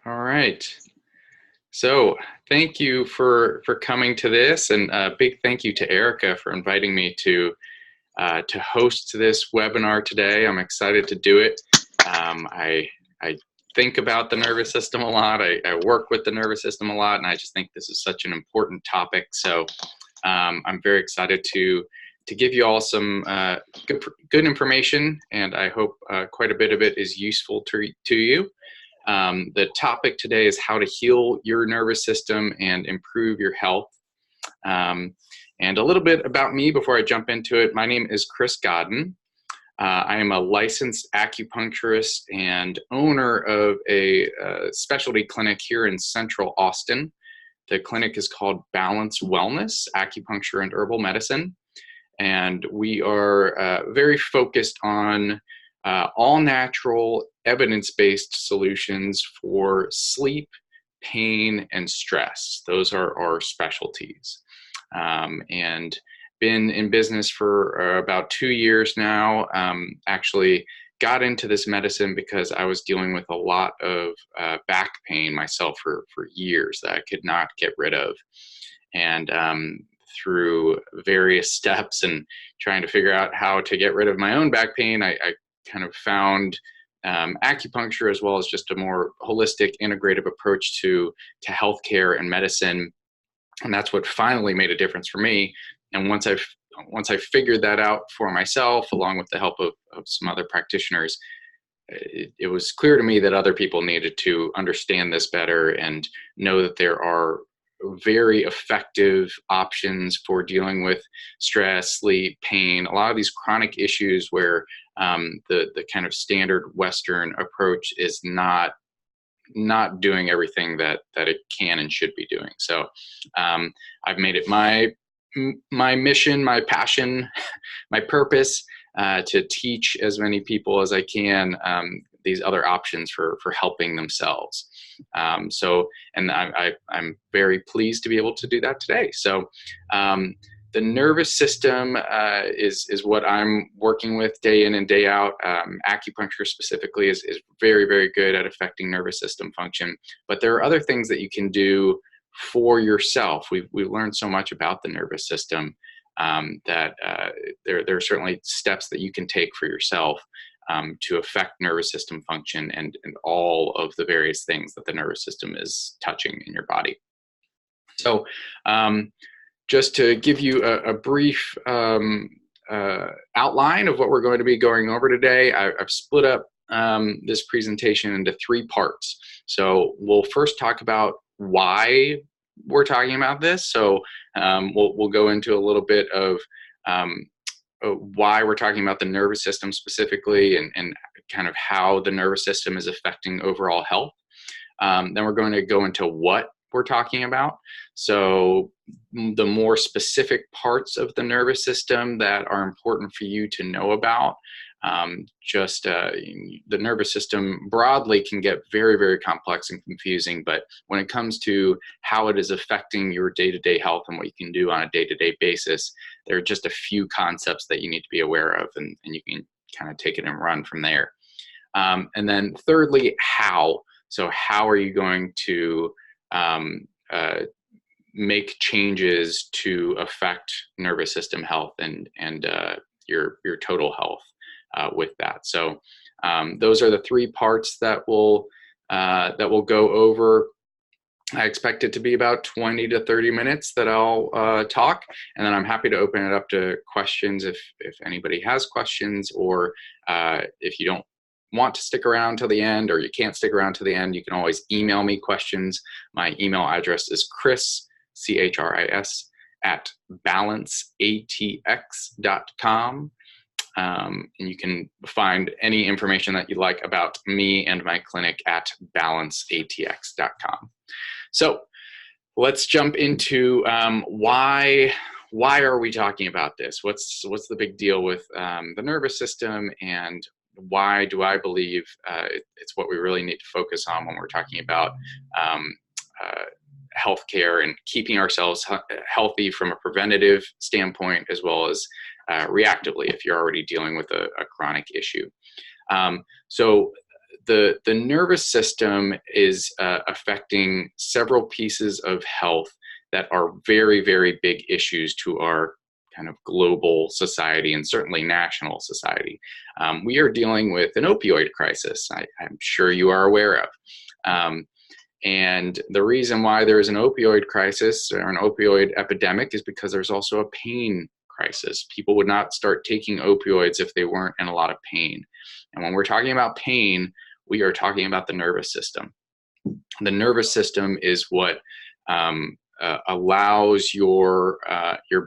All right. So thank you for coming to this, and a big thank you to Erica for inviting me to host this webinar today. I'm excited to do it. I think about the nervous system a lot. I work with the nervous system a lot, and I just think this is such an important topic. So I'm very excited to give you all some good information, and I hope quite a bit of it is useful to you. The topic today is how to heal your nervous system and improve your health. And a little bit about me before I jump into it. My name is Chris Godden. I am a licensed acupuncturist and owner of a specialty clinic here in Central Austin. The clinic is called Balance Wellness, Acupuncture and Herbal Medicine. And we are very focused on all natural, evidence-based solutions for sleep, pain, and stress. Those are our specialties. And been in business for about 2 years now. Actually got into this medicine because I was dealing with a lot of back pain myself for years that I could not get rid of. And through various steps and trying to figure out how to get rid of my own back pain, I kind of found acupuncture, as well as just a more holistic, integrative approach to healthcare and medicine. And that's what finally made a difference for me. And once I figured that out for myself, along with the help of some other practitioners, it was clear to me that other people needed to understand this better and know that there are very effective options for dealing with stress, sleep, pain, a lot of these chronic issues where the kind of standard Western approach is not doing everything that it can and should be doing. So I've made it my mission, my passion, my purpose to teach as many people as I can these other options for helping themselves. And I'm very pleased to be able to do that today. So the nervous system is what I'm working with day in and day out. Acupuncture specifically is very, very good at affecting nervous system function. But there are other things that you can do for yourself. We've learned so much about the nervous system that there are certainly steps that you can take for yourself to affect nervous system function and all of the various things that the nervous system is touching in your body. So just to give you a brief outline of what we're going to be going over today, I've split up this presentation into 3 parts. So we'll first talk about why we're talking about this. So we'll go into a little bit of why we're talking about the nervous system specifically and kind of how the nervous system is affecting overall health. Then we're going to go into what we're talking about. So the more specific parts of the nervous system that are important for you to know about. The nervous system broadly can get very, very complex and confusing, but when it comes to how it is affecting your day-to-day health and what you can do on a day-to-day basis, there are just a few concepts that you need to be aware of, and you can kind of take it and run from there. And then thirdly, how. So how are you going to make changes to affect nervous system health and your total health with that. So those are the 3 parts that we'll go over. I expect it to be about 20 to 30 minutes that I'll talk, and then I'm happy to open it up to questions if anybody has questions, or if you don't want to stick around till the end, or you can't stick around till the end, you can always email me questions. My email address is Chris, CHRIS, at balanceatx.com. And you can find any information that you like about me and my clinic at balanceatx.com. So let's jump into why are we talking about this? What's the big deal with the nervous system, and why do I believe it's what we really need to focus on when we're talking about healthcare and keeping ourselves healthy from a preventative standpoint, as well as reactively if you're already dealing with a chronic issue. So the nervous system is affecting several pieces of health that are very, very big issues to our kind of global society and certainly national society. We are dealing with an opioid crisis, I'm sure you are aware of. And the reason why there is an opioid crisis or an opioid epidemic is because there's also a pain crisis. People would not start taking opioids if they weren't in a lot of pain. And when we're talking about pain, we are talking about the nervous system. The nervous system is what allows your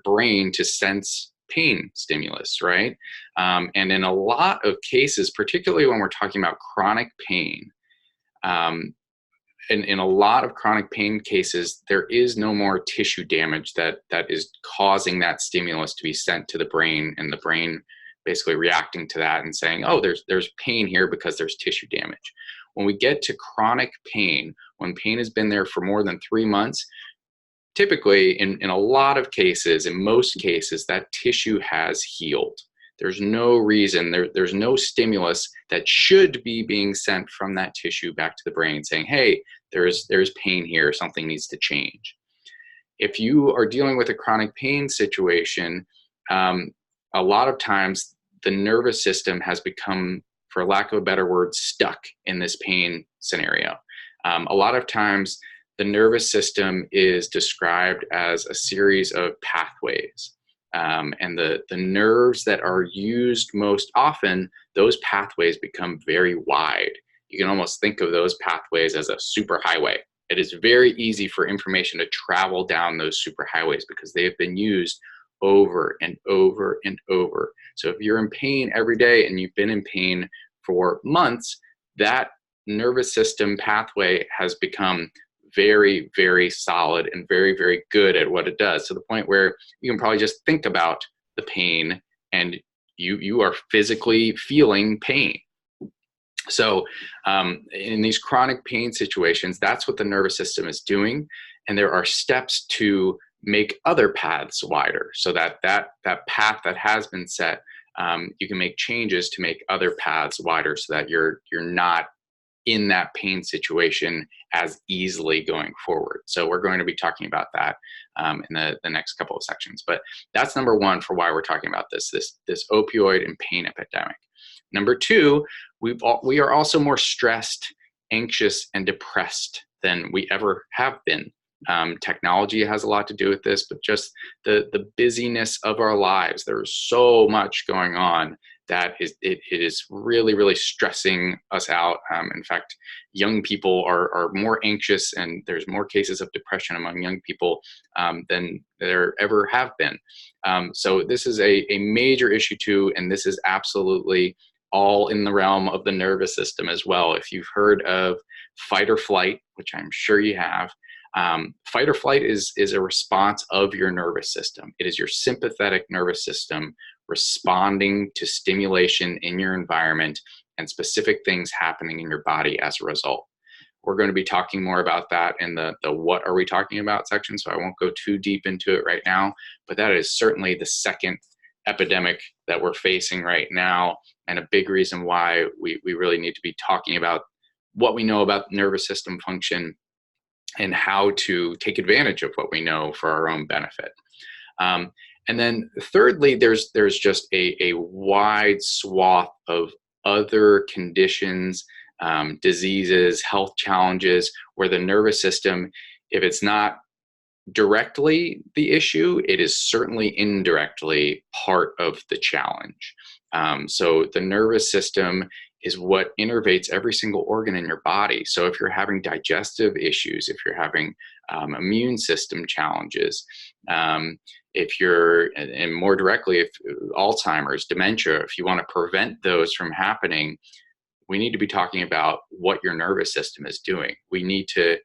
brain to sense pain stimulus, right? And in a lot of cases, particularly when we're talking about chronic pain, in a lot of chronic pain cases, there is no more tissue damage that is causing that stimulus to be sent to the brain, and the brain basically reacting to that and saying, oh, there's pain here because there's tissue damage. When we get to chronic pain, when pain has been there for more than 3 months, typically in a lot of cases, in most cases, that tissue has healed. There's no reason, there's no stimulus that should be being sent from that tissue back to the brain saying, hey, there's pain here, something needs to change. If you are dealing with a chronic pain situation, a lot of times the nervous system has become, for lack of a better word, stuck in this pain scenario. A lot of times the nervous system is described as a series of pathways. And the nerves that are used most often, those pathways become very wide. You can almost think of those pathways as a superhighway. It is very easy for information to travel down those superhighways because they have been used over and over and over. So if you're in pain every day and you've been in pain for months, that nervous system pathway has become very, very solid and very, very good at what it does, to the point where you can probably just think about the pain and you are physically feeling pain. So in these chronic pain situations, that's what the nervous system is doing. And there are steps to make other paths wider, so that path that has been set, you can make changes to make other paths wider so that you're not in that pain situation as easily going forward. So we're going to be talking about that in the next couple of sections. But that's number one for why we're talking about this opioid and pain epidemic. Number two, we are also more stressed, anxious, and depressed than we ever have been. Technology has a lot to do with this, but just the busyness of our lives. There's so much going on that it is really, really stressing us out. In fact, young people are more anxious, and there's more cases of depression among young people than there ever have been. So this is a major issue too, and this is absolutely all in the realm of the nervous system as well. If you've heard of fight or flight, which I'm sure you have, fight or flight is a response of your nervous system. It is your sympathetic nervous system responding to stimulation in your environment and specific things happening in your body as a result. We're going to be talking more about that in the what are we talking about section, so I won't go too deep into it right now, but that is certainly the second epidemic that we're facing right now, and a big reason why we really need to be talking about what we know about nervous system function and how to take advantage of what we know for our own benefit. And then thirdly, there's just a wide swath of other conditions, diseases, health challenges, where the nervous system, if it's not directly the issue, it is certainly indirectly part of the challenge. So the nervous system is what innervates every single organ in your body. So if you're having digestive issues, if you're having immune system challenges, if you're, and more directly, if Alzheimer's, dementia, if you want to prevent those from happening, we need to be talking about what your nervous system is doing. We need to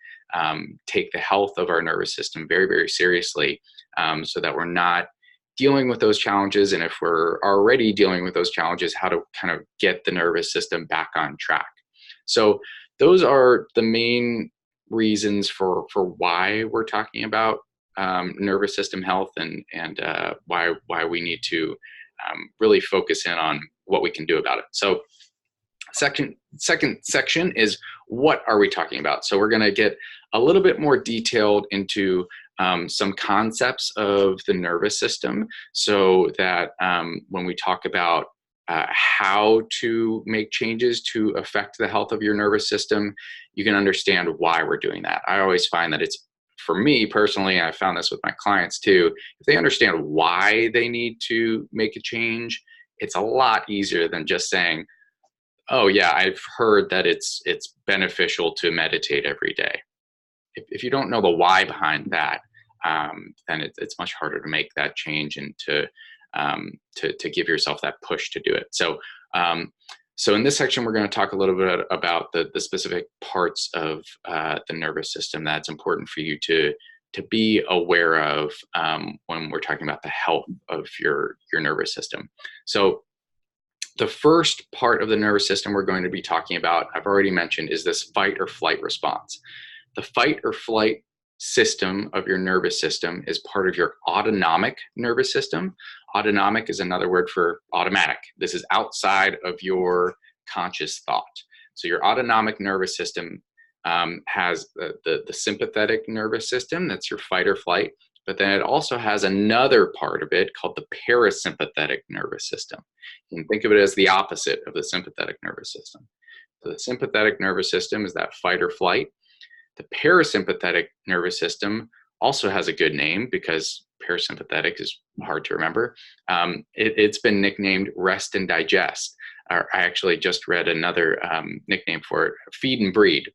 take the health of our nervous system very, very seriously, so that we're not dealing with those challenges. And if we're already dealing with those challenges, how to kind of get the nervous system back on track. So those are the main reasons for why we're talking about nervous system health, and why we need to really focus in on what we can do about it. So Second section is, what are we talking about? So we're going to get a little bit more detailed into some concepts of the nervous system, so that when we talk about how to make changes to affect the health of your nervous system, you can understand why we're doing that. I always find that it's, for me personally, and I found this with my clients too, if they understand why they need to make a change, it's a lot easier than just saying, oh yeah, I've heard that it's beneficial to meditate every day. If you don't know the why behind that, then it's much harder to make that change and to give yourself that push to do it. So in this section, we're going to talk a little bit about the specific parts of the nervous system that's important for you to be aware of when we're talking about the health of your nervous system. So the first part of the nervous system we're going to be talking about, I've already mentioned, is this fight or flight response. The fight or flight system of your nervous system is part of your autonomic nervous system. Autonomic is another word for automatic. This is outside of your conscious thought. So your autonomic nervous system has the sympathetic nervous system, that's your fight or flight, but then it also has another part of it called the parasympathetic nervous system. You can think of it as the opposite of the sympathetic nervous system. So the sympathetic nervous system is that fight or flight. The parasympathetic nervous system also has a good name because parasympathetic is hard to remember. It's been nicknamed rest and digest. I actually just read another nickname for it, feed and breed,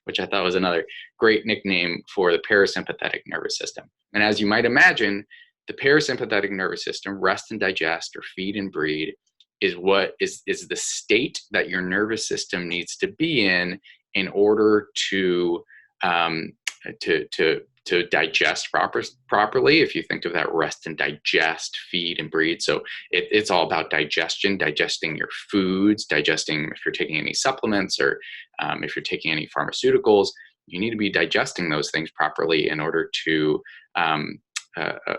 which I thought was another great nickname for the parasympathetic nervous system. And as you might imagine, the parasympathetic nervous system, rest and digest or feed and breed, is what is the state that your nervous system needs to be in order to digest properly. If you think of that rest and digest, feed and breed, so it's all about digestion, digesting your foods, digesting if you're taking any supplements or if you're taking any pharmaceuticals, you need to be digesting those things properly in order to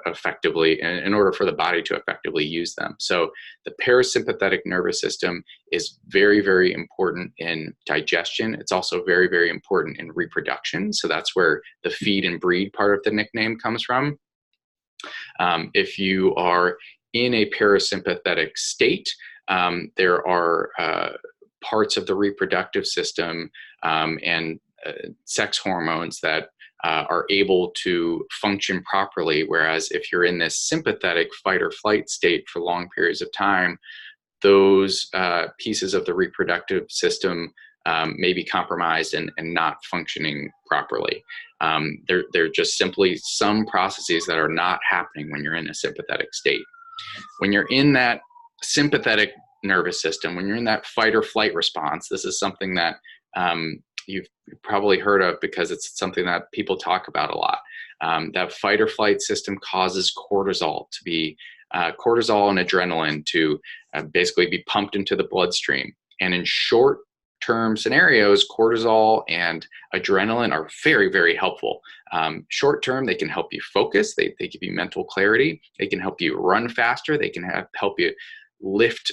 effectively, in order for the body to effectively use them. So the parasympathetic nervous system is very, very important in digestion. It's also very, very important in reproduction. So that's where the feed and breed part of the nickname comes from. If you are in a parasympathetic state, there are parts of the reproductive system and sex hormones that are able to function properly. Whereas if you're in this sympathetic fight or flight state for long periods of time, those pieces of the reproductive system may be compromised and not functioning properly. There are just simply some processes that are not happening when you're in a sympathetic state. When you're in that sympathetic nervous system, when you're in that fight or flight response, this is something that you've probably heard of because it's something that people talk about a lot. That fight or flight system causes cortisol to be, cortisol and adrenaline to basically be pumped into the bloodstream. And in short-term scenarios, cortisol and adrenaline are very, very helpful. Short-term, they can help you focus. They give you mental clarity. They can help you run faster. They can help you lift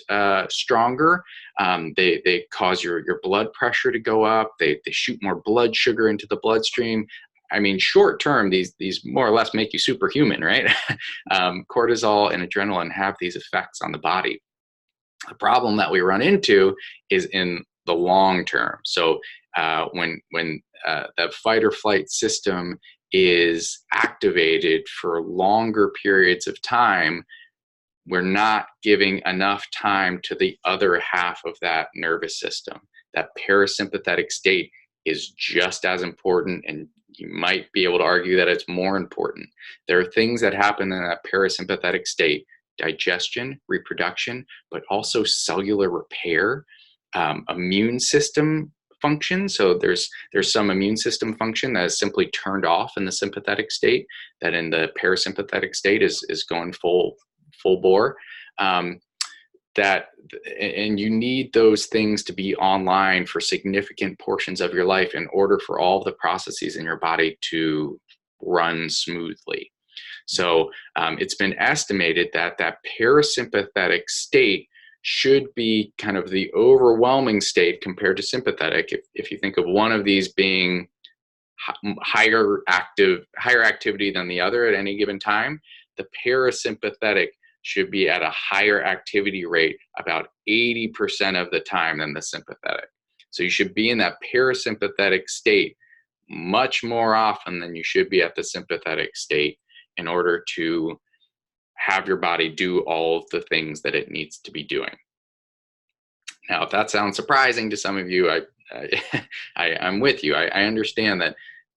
stronger. They cause your blood pressure to go up. They shoot more blood sugar into the bloodstream. I mean, short term, these more or less make you superhuman, right? Cortisol and adrenaline have these effects on the body. The problem that we run into is in the long term. So when the fight or flight system is activated for longer periods of time, we're not giving enough time to the other half of that nervous system. That parasympathetic state is just as important, and you might be able to argue that it's more important. There are things that happen in that parasympathetic state: digestion, reproduction, but also cellular repair, immune system function. So there's some immune system function that is simply turned off in the sympathetic state that in the parasympathetic state is going full bore. And you need those things to be online for significant portions of your life in order for all of the processes in your body to run smoothly. So it's been estimated that parasympathetic state should be kind of the overwhelming state compared to sympathetic. If you think of one of these being higher activity than the other at any given time, the parasympathetic should be at a higher activity rate about 80% of the time than the sympathetic. So you should be in that parasympathetic state much more often than you should be at the sympathetic state in order to have your body do all of the things that it needs to be doing. Now, if that sounds surprising to some of you, I'm with you. I understand that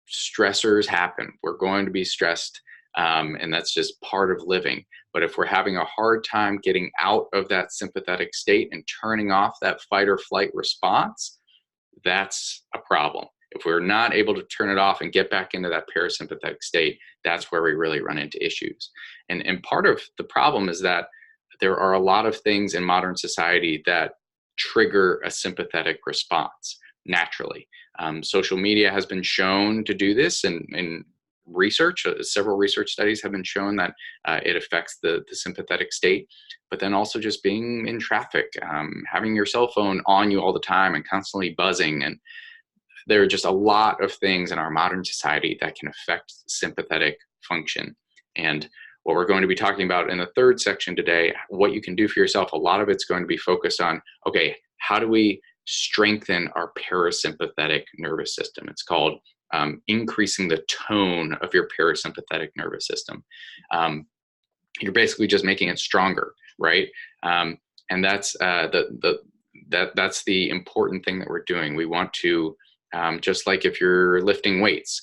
stressors happen. We're going to be stressed, and that's just part of living. But if we're having a hard time getting out of that sympathetic state and turning off that fight or flight response, that's a problem. If we're not able to turn it off and get back into that parasympathetic state, that's where we really run into issues. And part of the problem is that there are a lot of things in modern society that trigger a sympathetic response naturally. Social media has been shown to do this, and in research, several research studies have been shown that it affects the sympathetic state. But then also just being in traffic, having your cell phone on you all the time and constantly buzzing. And there are just a lot of things in our modern society that can affect sympathetic function. And what we're going to be talking about in the third section today, what you can do for yourself, a lot of it's going to be focused on, okay, how do we strengthen our parasympathetic nervous system? It's called increasing the tone of your parasympathetic nervous system. You're basically just making it stronger, right? And that's that's the important thing that we're doing. We want to, just like if you're lifting weights,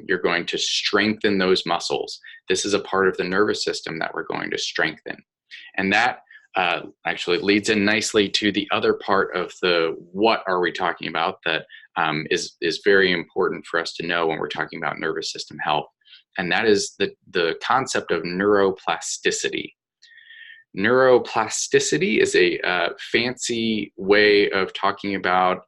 you're going to strengthen those muscles. This is a part of the nervous system that we're going to strengthen. And that actually leads in nicely to the other part of the what are we talking about that is very important for us to know when we're talking about nervous system health. And that is the concept of neuroplasticity. Neuroplasticity is a fancy way of talking about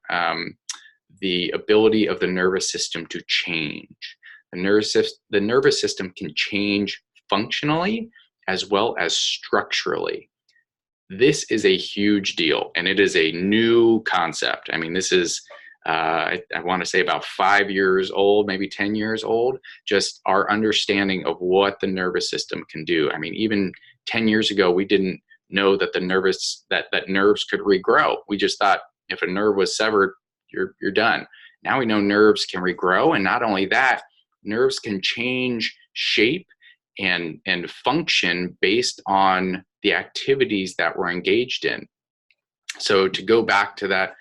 the ability of the nervous system to change. The nervous system can change functionally as well as structurally. This is a huge deal, and it is a new concept. I mean, this is, I want to say about 5 years old, maybe 10 years old, just our understanding of what the nervous system can do. I mean, even 10 years ago, we didn't know that that nerves could regrow. We just thought if a nerve was severed, you're done. Now we know nerves can regrow, and not only that, nerves can change shape and function based on the activities that we're engaged in. So to go back to that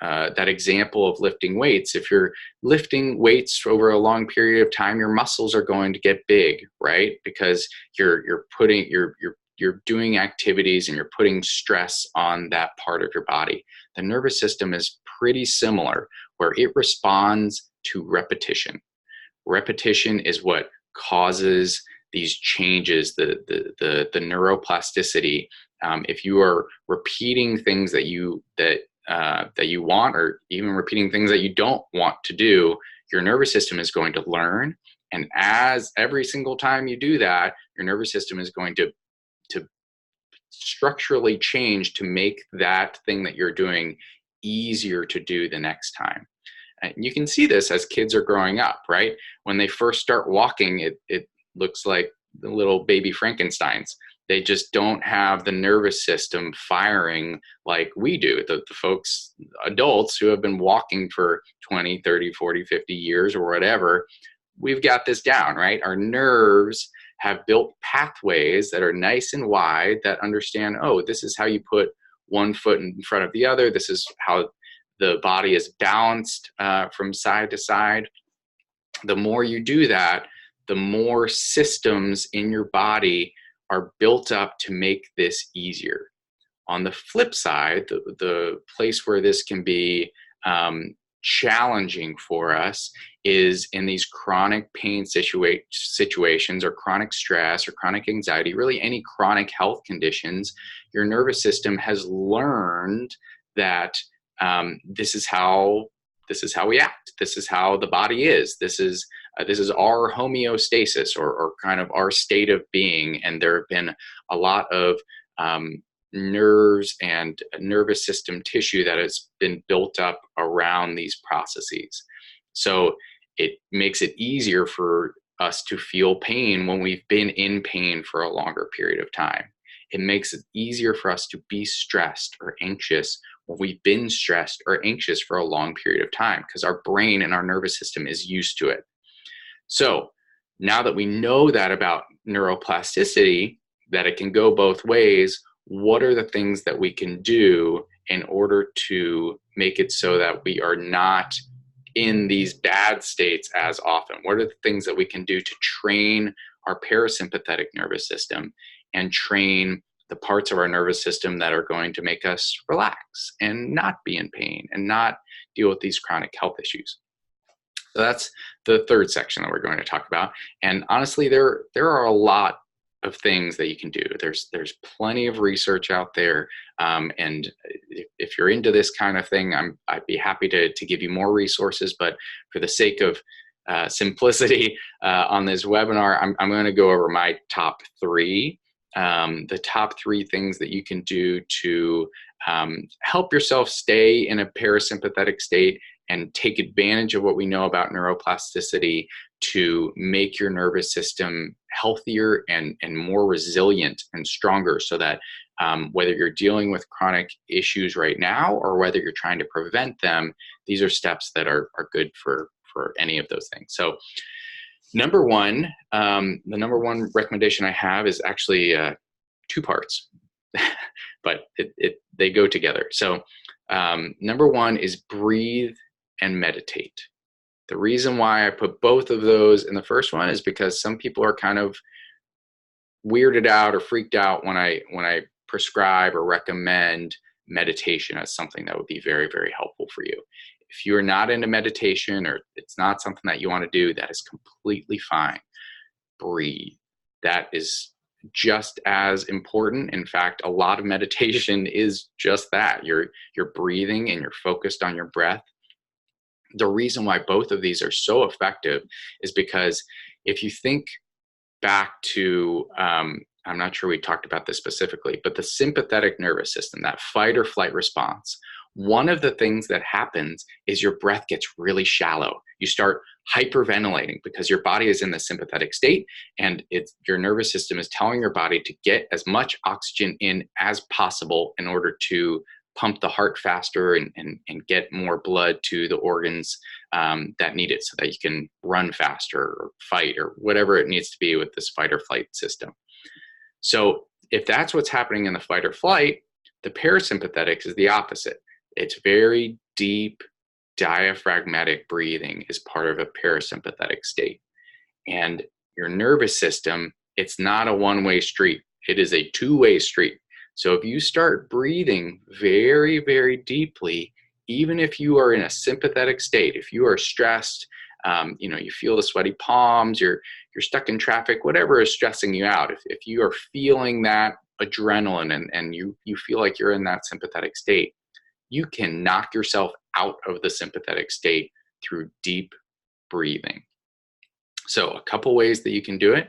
that example of lifting weights, if you're lifting weights over a long period of time, your muscles are going to get big, right? Because you're doing activities and you're putting stress on that part of your body. The nervous system is pretty similar, where it responds to repetition. Repetition is what causes these changes, the neuroplasticity. If you are repeating things that you want, or even repeating things that you don't want to do, your nervous system is going to learn. And as every single time you do that, your nervous system is going to structurally change to make that thing that you're doing easier to do the next time. And you can see this as kids are growing up, right? When they first start walking, it looks like the little baby Frankensteins. They just don't have the nervous system firing like we do. The folks, adults who have been walking for 20, 30, 40, 50 years or whatever, we've got this down, right? Our nerves have built pathways that are nice and wide that understand, oh, this is how you put one foot in front of the other. This is how the body is balanced from side to side. The more you do that, the more systems in your body are built up to make this easier. On the flip side, the place where this can be challenging for us is in these chronic pain situations, or chronic stress or chronic anxiety, really any chronic health conditions. Your nervous system has learned that this is how we act. This is how the body is. This is our homeostasis, or kind of our state of being. And there have been a lot of nerves and nervous system tissue that has been built up around these processes. So it makes it easier for us to feel pain when we've been in pain for a longer period of time. It makes it easier for us to be stressed or anxious when we've been stressed or anxious for a long period of time, because our brain and our nervous system is used to it. So now that we know that about neuroplasticity, that it can go both ways, what are the things that we can do in order to make it so that we are not in these bad states as often? What are the things that we can do to train our parasympathetic nervous system and train the parts of our nervous system that are going to make us relax and not be in pain and not deal with these chronic health issues? So that's the third section that we're going to talk about. And honestly, there are a lot of things that you can do. There's plenty of research out there, and if you're into this kind of thing, I'd be happy to give you more resources. But for the sake of simplicity on this webinar, I'm going to go over my top three. The top three things that you can do to help yourself stay in a parasympathetic state and take advantage of what we know about neuroplasticity to make your nervous system healthier and more resilient and stronger, so that whether you're dealing with chronic issues right now or whether you're trying to prevent them, these are steps that are good for any of those things. So number one, the number one recommendation I have is actually two parts, but they go together. So number one is breathe and meditate. The reason why I put both of those in the first one is because some people are kind of weirded out or freaked out when I prescribe or recommend meditation as something that would be very, very helpful for you. If you're not into meditation or it's not something that you want to do, that is completely fine. Breathe. That is just as important. In fact, a lot of meditation is just that. You're breathing and you're focused on your breath. The reason why both of these are so effective is because if you think back to, I'm not sure we talked about this specifically, but the sympathetic nervous system, that fight or flight response, one of the things that happens is your breath gets really shallow. You start hyperventilating because your body is in the sympathetic state, and your nervous system is telling your body to get as much oxygen in as possible in order to pump the heart faster and get more blood to the organs that need it, so that you can run faster or fight or whatever it needs to be with this fight or flight system. So if that's what's happening in the fight or flight, the parasympathetic is the opposite. It's very deep diaphragmatic breathing is part of a parasympathetic state. And your nervous system, it's not a one-way street. It is a two-way street. So if you start breathing very, very deeply, even if you are in a sympathetic state, if you are stressed, you feel the sweaty palms, you're stuck in traffic, whatever is stressing you out, if you are feeling that adrenaline and you feel like you're in that sympathetic state, you can knock yourself out of the sympathetic state through deep breathing. So a couple ways that you can do it.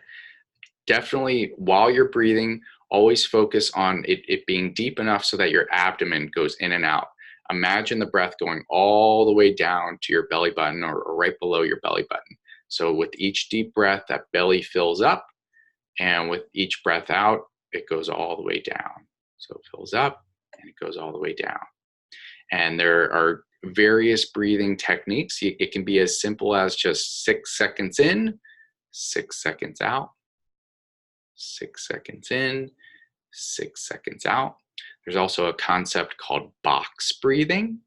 Definitely, while you're breathing, always focus on it being deep enough so that your abdomen goes in and out. Imagine the breath going all the way down to your belly button or right below your belly button. So with each deep breath, that belly fills up, and with each breath out, it goes all the way down. So it fills up and it goes all the way down. And there are various breathing techniques. It can be as simple as just 6 seconds in, 6 seconds out, 6 seconds in, 6 seconds out. There's also a concept called box breathing,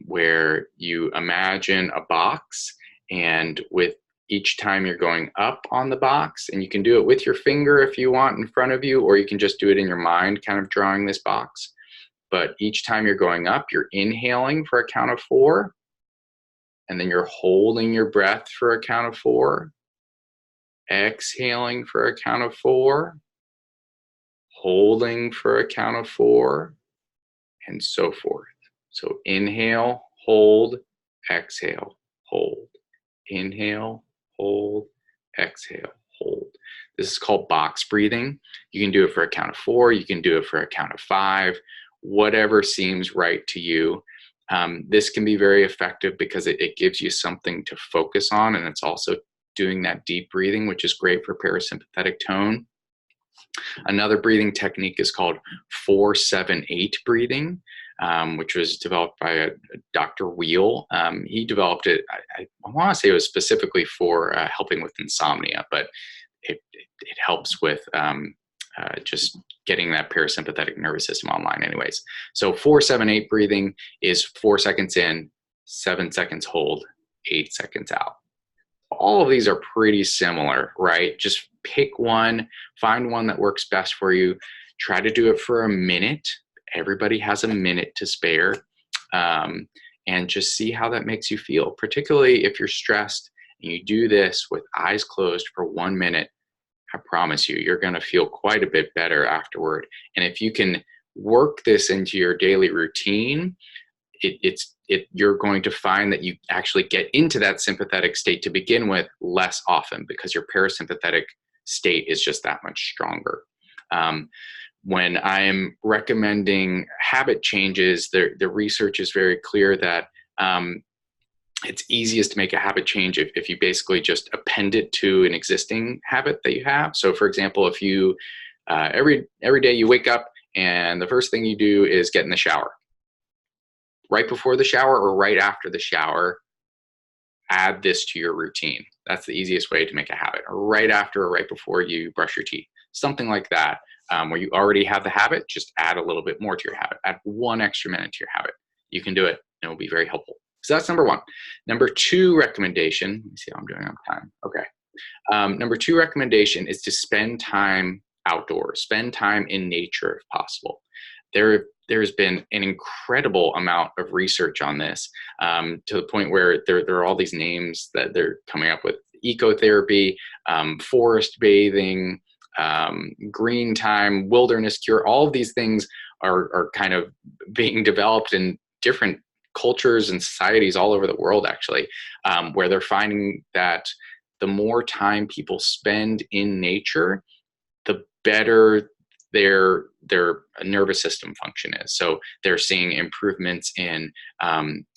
where you imagine a box, and with each time you're going up on the box, and you can do it with your finger if you want in front of you, or you can just do it in your mind, kind of drawing this box. But each time you're going up, you're inhaling for a count of 4, and then you're holding your breath for a count of 4, exhaling for a count of 4, holding for a count of 4, and so forth. So inhale, hold, exhale, hold. Inhale, hold, exhale, hold. This is called box breathing. You can do it for a count of 4. You can do it for a count of 5, whatever seems right to you. This can be very effective because it gives you something to focus on, and it's also doing that deep breathing, which is great for parasympathetic tone. Another breathing technique is called 4-7-8 breathing, which was developed by Dr. Wheel. He developed it, I want to say it was specifically for helping with insomnia, but it helps with just getting that parasympathetic nervous system online anyways. So 4-7-8 breathing is 4 seconds in, 7 seconds hold, 8 seconds out. All of these are pretty similar, right? Just pick one, find one that works best for you. Try to do it for a minute. Everybody has a minute to spare, and just see how that makes you feel, particularly if you're stressed and you do this with eyes closed for 1 minute. I promise you, you're going to feel quite a bit better afterward. And if you can work this into your daily routine, you're going to find that you actually get into that sympathetic state to begin with less often, because your parasympathetic state is just that much stronger. When I'm recommending habit changes, the research is very clear that it's easiest to make a habit change if you basically just append it to an existing habit that you have. So for example, if you every day you wake up and the first thing you do is get in the shower, right before the shower or right after the shower, add this to your routine. That's the easiest way to make a habit. Or right after or right before you brush your teeth, something like that. Where you already have the habit, just add a little bit more to your habit. Add 1 extra minute to your habit. You can do it, and it will be very helpful. So that's number 1. Number 2 recommendation, let me see how I'm doing on time. Okay. Number 2 recommendation is to spend time outdoors, spend time in nature if possible. There's been an incredible amount of research on this, to the point where there are all these names that they're coming up with: ecotherapy, forest bathing, green time, wilderness cure. All of these things are kind of being developed in different cultures and societies all over the world, actually, where they're finding that the more time people spend in nature, the better their nervous system function is. So they're seeing improvements in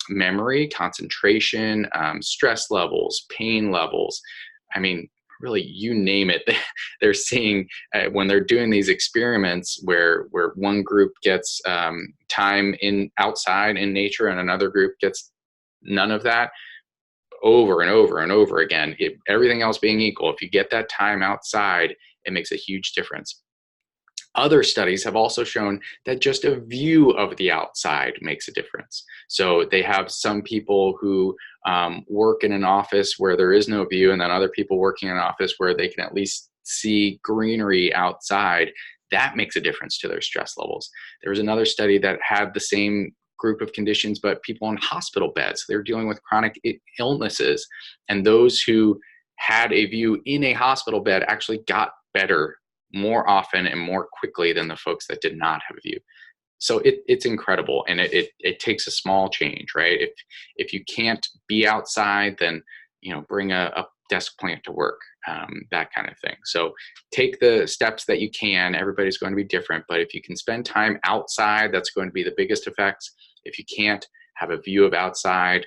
memory, concentration, stress levels, pain levels. I mean, really, you name it. They're seeing when they're doing these experiments where one group gets time outside in nature and another group gets none of that, over and over and over again. Everything else being equal, if you get that time outside, it makes a huge difference. Other studies have also shown that just a view of the outside makes a difference. So they have some people who work in an office where there is no view, and then other people working in an office where they can at least see greenery outside. That makes a difference to their stress levels. There was another study that had the same group of conditions, but people on hospital beds. They're dealing with chronic illnesses, and those who had a view in a hospital bed actually got better more often and more quickly than the folks that did not have a view. So it's incredible, and it takes a small change, right? If you can't be outside, then bring a desk plant to work, that kind of thing. So take the steps that you can. Everybody's going to be different, but if you can spend time outside, that's going to be the biggest effects. If you can't, have a view of outside,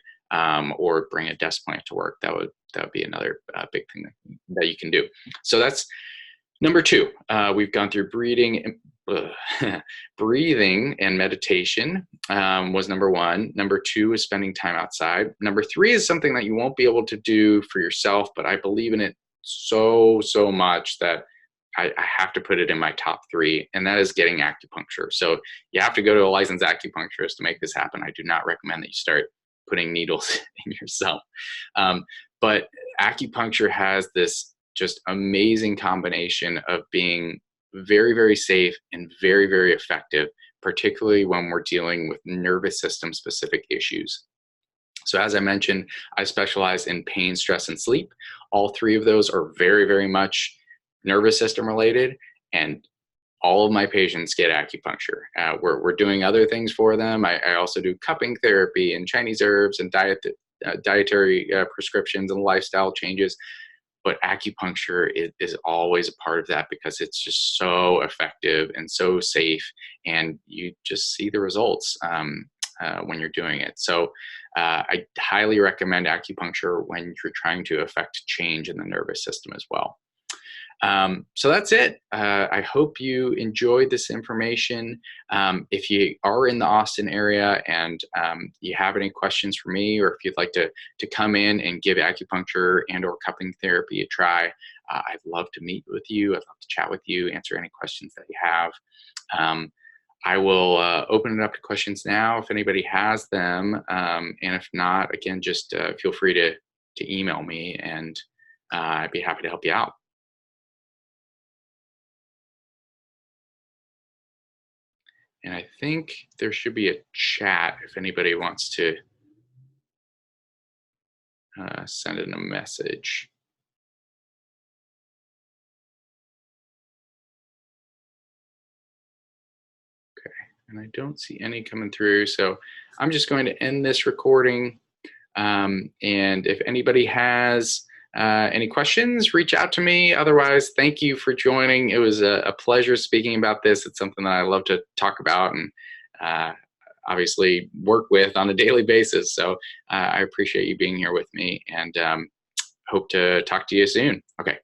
or bring a desk plant to work. That would be another big thing that you can do. So that's number 2. We've gone through breathing and meditation was number 1. Number 2 is spending time outside. Number 3 is something that you won't be able to do for yourself, but I believe in it so much that I have to put it in my top 3, and that is getting acupuncture. So you have to go to a licensed acupuncturist to make this happen. I do not recommend that you start putting needles in yourself. But acupuncture has this just amazing combination of being very, very safe and very, very effective, particularly when we're dealing with nervous system specific issues. So as I mentioned, I specialize in pain, stress, and sleep. All 3 of those are very, very much nervous system related, and all of my patients get acupuncture. We're doing other things for them. I also do cupping therapy and Chinese herbs and dietary prescriptions and lifestyle changes. but acupuncture is always a part of that because it's just so effective and so safe, and you just see the results when you're doing it. So I highly recommend acupuncture when you're trying to affect change in the nervous system as well. So that's it. I hope you enjoyed this information. If you are in the Austin area and you have any questions for me, or if you'd like to come in and give acupuncture and or cupping therapy a try, I'd love to meet with you. I'd love to chat with you, answer any questions that you have. I will open it up to questions now if anybody has them. And if not, again, just feel free to email me, and I'd be happy to help you out. And I think there should be a chat if anybody wants to send in a message. Okay, and I don't see any coming through, so I'm just going to end this recording. And if anybody has any questions, reach out to me. Otherwise, thank you for joining. It was a pleasure speaking about this. It's something that I love to talk about and obviously work with on a daily basis. So I appreciate you being here with me, and hope to talk to you soon. Okay.